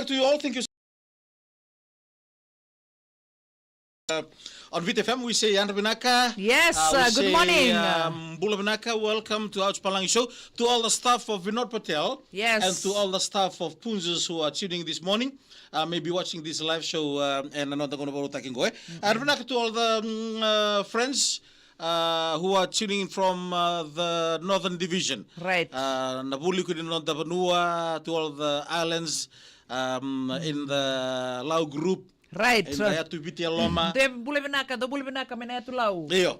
to you all. Thank you. On VTFM, we say Yandra Binaka. Yes, We good say, morning. Bula Binaka, welcome to Ouch Palangi Show. To all the staff of Vinod Patel. Yes. And to all the staff of Punjas who are tuning this morning. Maybe watching this live show and another going to taking go. And Binaka to all the friends who are tuning in from the Northern Division. Right. Nabuli Kudinot Vanua, to all the islands in the Lau group. Right. Inda tu biti loma. De bule benaka mena tu lau. Iyo.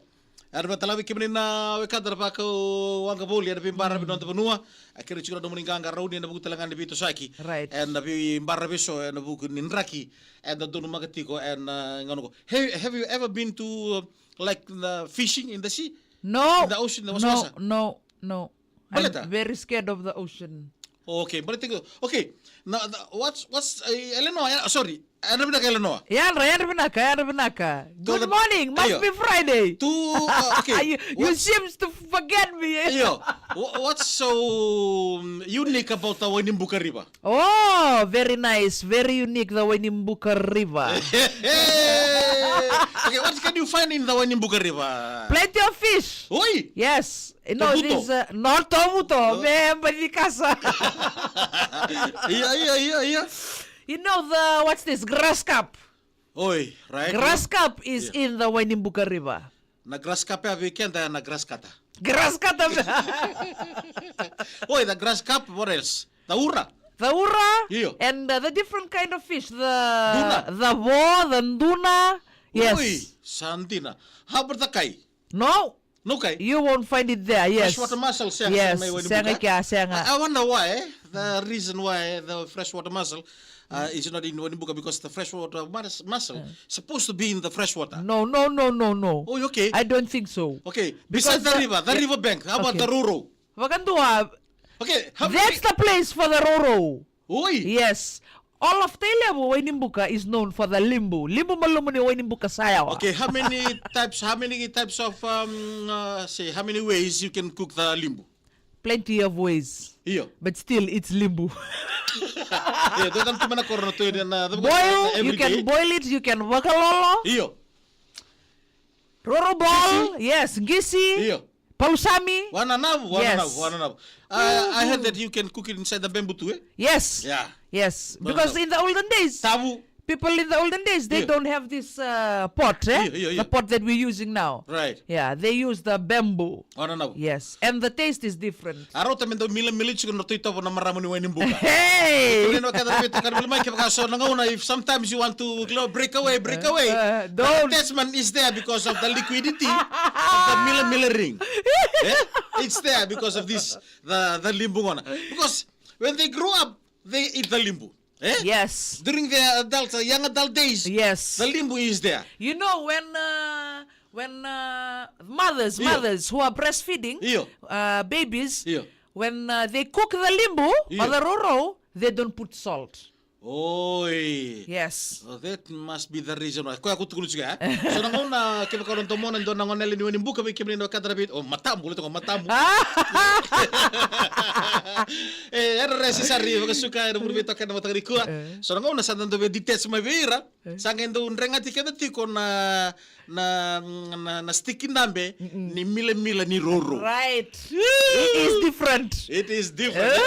Arba talawi kimani na wekadra bako wanga boli ada bimbara binonta benua. Akhirnya juga do meninganga raudi na buku telangan bito saki. Right. And na bimbara beso na buku ninraki and the donu magatiko and ngono. Have you ever been to like the fishing in the sea? No. In the ocean, No. Baleta? I'm very scared of the ocean. Okay, but okay. Now what's Eleanor? Sorry. Ano ba Eleanor? Yan benaka. Good morning. Must Ayo. be Friday. Okay. You seems to forget me. Yo, what's so unique about the Wainimbuka River? Oh, very nice. Very unique, the Wainimbuka River. Okay, what can you find in the Wainimbuka River? Plenty of fish. Oi! Yes. No, Tomuto? this not tomuto. Di casa. Yeah. You know what's this? Grass cup. Oi, right? Grass cup is in the Wainimbuka River. Na grass cup ya weekend na grass kata. Grass cup. Oi, the grass cup, what else? The ura. The ura Iyo. and the different kind of fish. Duna. The bo, the nduna. Yes. Oi, Santina. How about the kai? No, No kai? you won't find it there. Yes. Freshwater mussel siya Yes. may Siya kaya, I wonder why, the reason why the freshwater mussel is not in Wainimbuka because the freshwater mussel supposed to be in the freshwater. No. Oh, okay. I don't think so. Okay, Because besides the river bank, how about Okay. the Roro? Wakantua, Okay, how that's the place for the Roro. Oi! Yes. All of Tailabu, Wainimbuka is known for the limbu. Limbu malumuni Wainimbuka sayawa. Okay, how many types of how many ways you can cook the limbu? Plenty of ways. Iyo. But still, it's limbu. Yeah, don't come na corner to it Boil, you can boil it, you can wakalolo. Iyo. Roro ball, yes. Gisi, Iyo. pausami. One and a Yes. half. I heard that you can cook it inside the bamboo too, eh? Yes. Yeah. Yes. Because in the olden days, Tabu. people in the olden days, they Yeah. don't have this pot, eh? Yeah. The pot that we're using now. Right. Yeah, they use the bamboo. One and a half. Yes. And the taste is different. Araw tamin daw mila chicken no toito na maramo ni Wainimbuka. Hey! If sometimes you want to break away, the don't. attachment is there because of the liquidity of the miller ring. It's there because of this, the limbu one. Because when they grow up, they eat the limbu. Yes. During their young adult days, Yes. the limbu is there. You know when mothers who are breastfeeding Iyo. babies, Iyo. when they cook the limbu Iyo. or the roro, they don't put salt. Oi. Yes. Oh, that must be the reason why. Kaya ako tukulo siya. So nangon na kaya karon tomo nando nangon nalini wani buka bi kimni no kadrabit. Oh matam bulo to matam. Era resi sari baka suka era burbito kana matagri ko. So nangon na sandan do details may vera. Sangen do rengati kada tiko na sticky nambe ni mila ni roro. Right. It is different. It is different.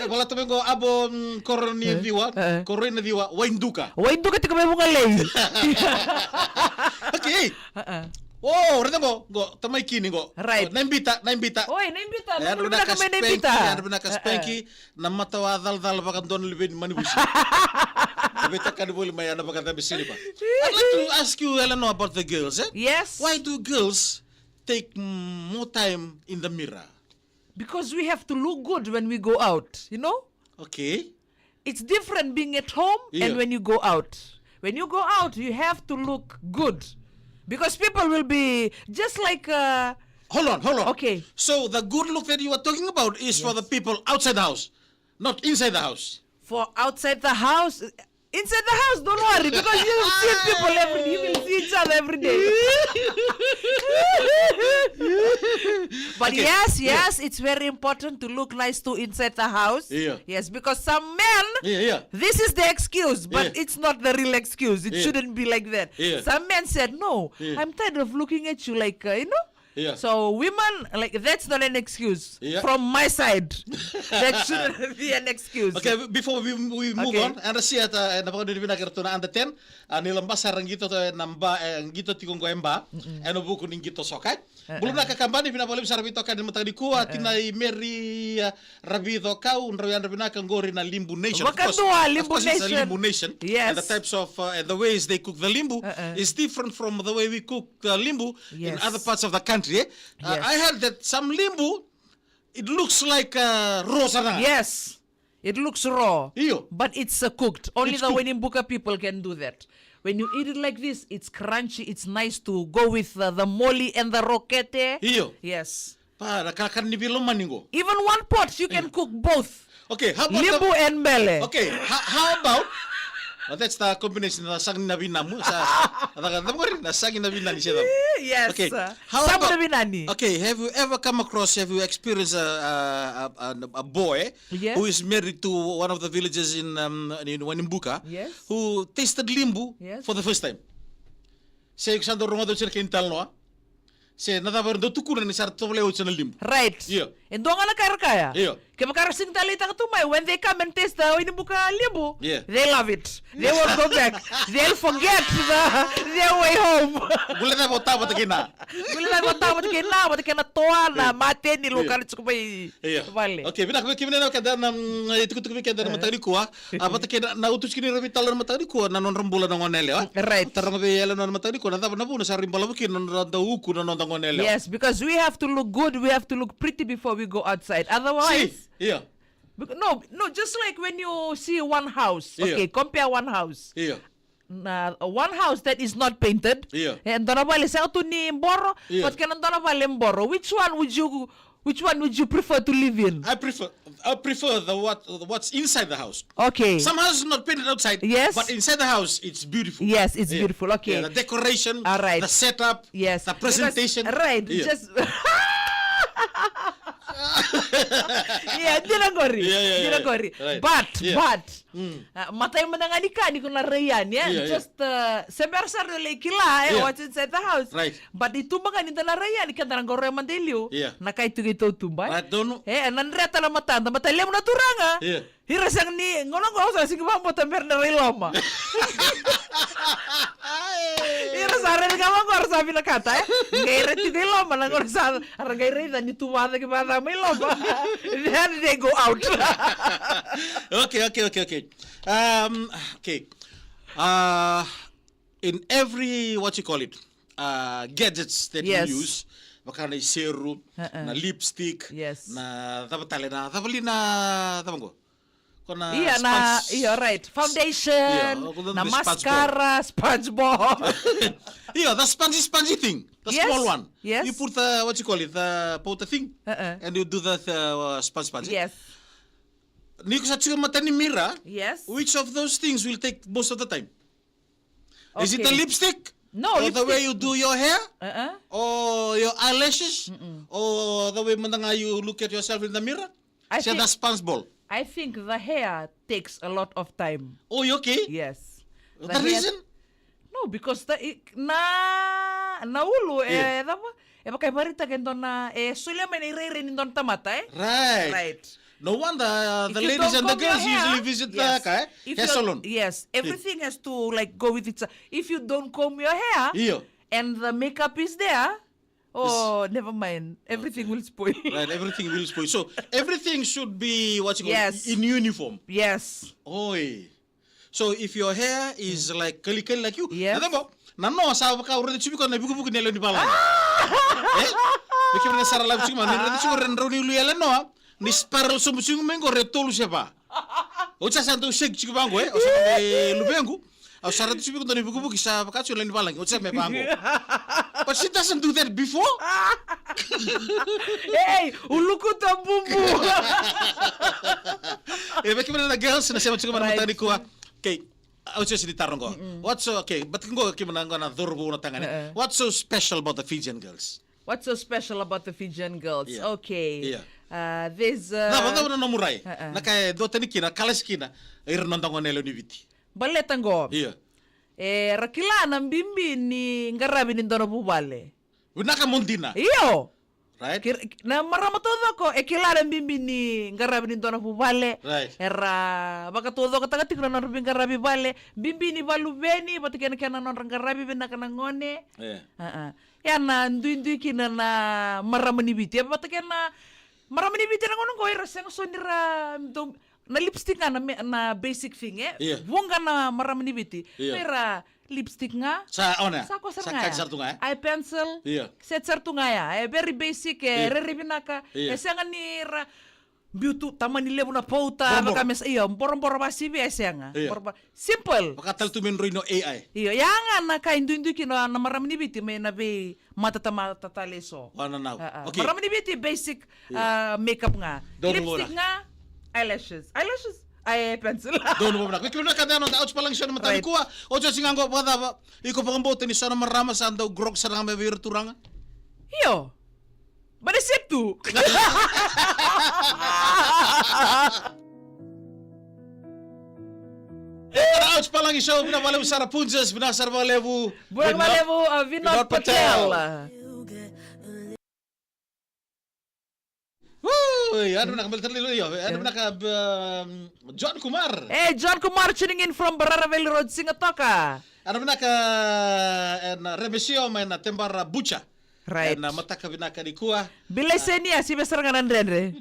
Wala to mengo abo koroni diwa wainduka. Why do ka may mga lay? Okay. Oh, rito go tamay kini go. Right. Naimbita. Oy, naimbita. Ano Ano ka may naimbita? spanky na matawa dal bakan don libin manibusi. Naimbita ka dibuli may ano bakan tabi sini pa. I'd like to ask you Eleanor about the girls, eh? Yes. Why do girls take more time in the mirror? Because we have to look good when we go out, you know? Okay. It's different being at home Yeah. and when you go out. When you go out, you have to look good. Because people will be just like... Hold on. Okay. So the good look that you are talking about is for the people outside the house, not inside the house. For outside the house, Inside the house, don't worry, because you see people every day. You will see each other every day. But Okay. yes, it's very important to look nice too inside the house. Yeah. Yes, because some men, Yeah. this is the excuse, but Yeah. it's not the real excuse. It Yeah. shouldn't be like that. Yeah. Some men said, no, Yeah. I'm tired of looking at you like, Yeah. So women, like, that's not an excuse. Yeah. From my side, that shouldn't be an excuse. Okay, before we move Okay. on, anda siya napaka dili binagir to na anda 10, nilambas sarang gito to namba gito tikong ko emba, ano buku ning gito sokay. Belum nakakambani pinapalim sa rabito kan matang diku tinay Mary rabito kau unrayan rabina kan gori na Limbu Nation. Wag ka doa, Limbu of course it's a Nation. Limbu Nation. Yes. And the types of and the ways they cook the limbu is different from the way we cook limbu in Yes. other parts of the country. Yes. I heard that some limbu it looks like raw sarang. Yes, it looks raw, Iyo. but it's cooked. Only It's the cooked. Winimbuka people can do that. When you eat it like this, it's crunchy, it's nice to go with the moli and the roquete. Iyo. Yes. Pa, nakakakan ni bilo maningo. Even one pot, you can cook both. Okay, how about Limbu and mele. Okay, how about that's the combination na sang na binamu sa na sang na binani siya. Yes. Okay, Some about- binani. Okay, have you experienced a boy Yes. who is married to one of the villages in Wanimbuka Yes. who tasted limbu Yes. for the first time? Say kusando rongo do kintal no. Say nadabar do tukuran ni sar toble o limbu. Right. Yeah. And doon nga nakara Yeah. Kaya makarasing talita ka tumay. When they come and taste the Winimbuka limbu, Yeah. they love it. They won't go back. They'll forget their way home. Bulan na bota bota kina. Bila na kota mati kena toa na mate ni lukan cukup Iya. vale. Okay, binak kami na kada nam itu kutu kami kada matari kuah. Apa tak kena na utus kini rabi talan matari kuah na non rembulan na ngonele. Right. Tarang be yela non matari kuah. Na na puna sarim bala bukin non rada uku na non ngonele. Yes, because we have to look good. We have to look pretty before we go outside. Otherwise, Iya. no, just like when you see one house. Yeah. Okay, compare one house. Iya. One house that is not painted. Yeah. And doon bali sa tu ni mboro. Yeah. But kanan doon bali mboro. Which one would you prefer to live in? I prefer what's inside the house. Okay. Some houses not painted outside. Yes. But inside the house it's beautiful. Yes, it's Yeah. beautiful. Okay. Yeah, the decoration. All right. The setup. Yes. The presentation. Because, right. Yeah. Just yeah, dinagori. Yeah. Dinagori. Right. But Yeah. matay manangani ka ni kuna rayan ya. Yeah. Just sember sar le kila Yeah. what's inside the house. Right. But itu mga ni na rayan kan tarang gore mandelio. Yeah. Nakai tu gitu tumbay. I don't know. Nanreta la matanda matalem na turanga. Yeah. Hirasang ni ngono sa sige mo tamer na riloma. Ira sare ni kamu ngor sabi na kata Gaire ti kay loma na ngor sa arang gaire na ni tuwada ki bata may loma. Then they go out. Okay. Okay. In every gadgets that Yes. you use, baka na serum, na lipstick, Yes. na tapatali na tapango. Kona Iya na, iya right. Foundation, Yeah, ako na doon, mascara, SpongeBob. Yeah, the spongy thing, the Yes, small one. yes. You put the powder thing, and you do the sponge. Yes. Niko sa tsika mata ni Mira, Yes. which of those things will take most of the time? Is it the Okay. lipstick? No, or the lipstick. way you do your hair? Uh-uh. Or your eyelashes? Or the way man you look at yourself in the mirror? I Siya think- the sponge ball. I think the hair takes a lot of time. Oh, you okay? Yes. The reason? No, because na ulo Yeah. bakay marita kendo na sulia man irere nindon tamata Right. Right. No wonder the If you ladies don't and the comb your girls hair, usually visit yes. the hair If salon. Yes, everything has to like go with it. If you don't comb your hair Yeah. and the makeup is there, oh, never mind. Everything will spoil. Right, everything will spoil. So everything should be Yes. in uniform. Yes. Oi. So if your hair is like curly like you, Yes. nada mo, nano sa ka urede chibi ko na buku nelo ni bala. Biki na sara la chibi man rede chibi ren roni lu yela no, ni sparrow so musingo mengo retolu sepa. O cha santo shake chibi bango o sa lu bengu. O sara chibi ko ni buku sa ka chibi ni bala, o cha me bango. But she doesn't do that before. Hey, uluku to bumbu. Biki na girls na sema chibi man Right. matani ko. Okay. Ocho sini tarong ko. What's so okay? But kung kimana na durbo na tangani. What's so special about the Fijian girls? What's so special about the Fijian girls? Yeah. Okay. Yeah. There's Na banda na murai. Na kay do tani kina kalas kina ir nontango nelo ni viti. Baletango. Yeah. Rakila ng bimbi ni ngarabi ni Dono Bubale. Unaka mundina. Iyo. Right? Na marama todo ko kilala ng bimbi ni ngarabi ni Dono Bubale. Right. Baka todo ko tagatik na ng ngarabi bale. Bimbi ni balubeni pati kena kena non ngarabi bina kanangone. Yeah. Yan na ndu kina na marama ni biti. Pati kena marama ni biti na ngonong ko ira seng so nira na lipstick nga na basic thing Yeah. Bunga na marama ni biti. Yeah. Pero lipstick nga. Sa ona. Sa ko Sa nga. kad sartu nga. Eye pencil. Yeah. Set sartu nga ya. Very basic reribinaka. Yeah. Nga ni ra beauty taman nile na pauta Borobor. baka mes iyo borong basi biasa nga. Yeah. Simple. Pakatal tu min no AI. Iyo yang na ka indu kino na marama ni biti may nabe mata taleso. Wana now. Okay. Marama ni biti basic makeup nga. Don't Lipstick worry. nga eyelashes. Eye pencil. Doon mo na. Kung na kada no outs pa lang siya naman tayo Right. kuha. O siya singango pa da. Iko pa kambote ni sana marama sa andaw grog sa nga may virturanga. Iyo. Barisip tu. Para outs pa lang isyo binabalew sa Rapunzel, binasar balewu. Buang Malevu Vinod Vinod Patel. Patel. Uy, ano na kamal talilo yo. Ano na ka John Kumar. John Kumar tuning in from Bararavel Road, Singatoka. Ano na ka remesio may na tembara bucha. Right. Na mataka binaka di kuha. Bilay senia si Besar nga nandre.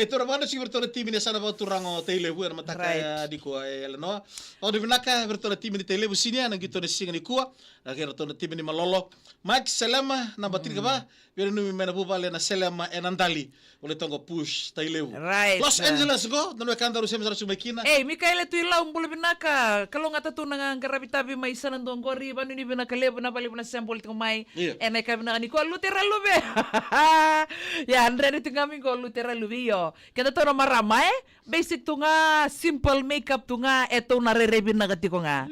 Turamano si virtual team ni sana ba turango telebu na mataka Right. di kuha no. O di binaka virtual team ni telebu sini na gito ni singa ni kuha. Kaya to na team ni malolo. Mike Selema na batin ka ba? Pero numi mena bubale na Selema enandali. Ule tongo push telebu. Right. Los Angeles go, nanu kanda rusem sa sumakina. Mikaela tu ilaw mbula binaka. Kalau nga tatu nga garabitabi may isa nandong gori banu ni binaka lebo na bali na sample kumay. Yeah. Enay kami na ko lutera lube. Ya andre ni tingami ko lutera lube yo. Kita to na marama basic tu nga simple makeup tu nga eto na rerebin na gati ko nga.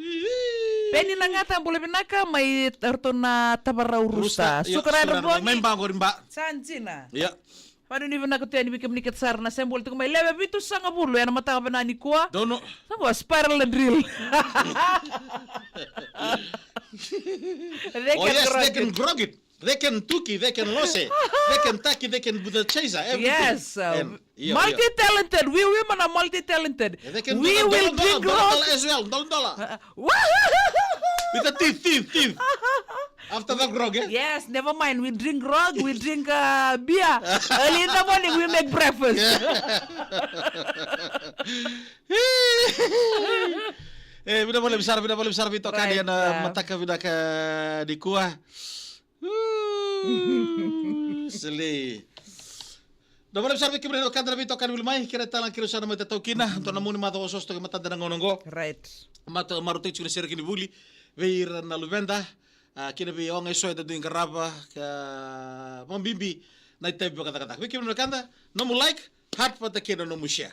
Peni na nga ta mbula binaka may erto na tabaraw rusta. Sukaran rebongi. May bango rin ba? Sanjina. Yeah. Paano ni ba nakutuyan ni Bikam ni Katsar na symbol ito may lebe bito sa nga bulo yan ang mata ba na ni kuha? Dono. Saan ko? Spiral na drill. Oh yes, they can grog it. They can tuki, they can lose it. They can taki, they can do the chaser, everything. Yes. And, yeah, multi-talented. We women are multi-talented. yeah. They can We do will drink dollar grog. as well, dollar. With the teeth. After the grog, eh? Yes, never mind. We drink grog, we drink beer. Early in the morning, we make breakfast. Bina boleh besar Vito kan Right, yan mataka bina ka di kuha. Sili. Da boleh besar Vito kan Vito kan wilmai kira talang kira sana mata tau kina to namuni mata osos to mata dan ngonongo. Right. Mata marute chune ser kini buli. Veir na luvenda. Kina bi ong eso da duing karaba ka mambimbi na itai kata-kata. Wiki kanda no mu like heart pata kina no mu share.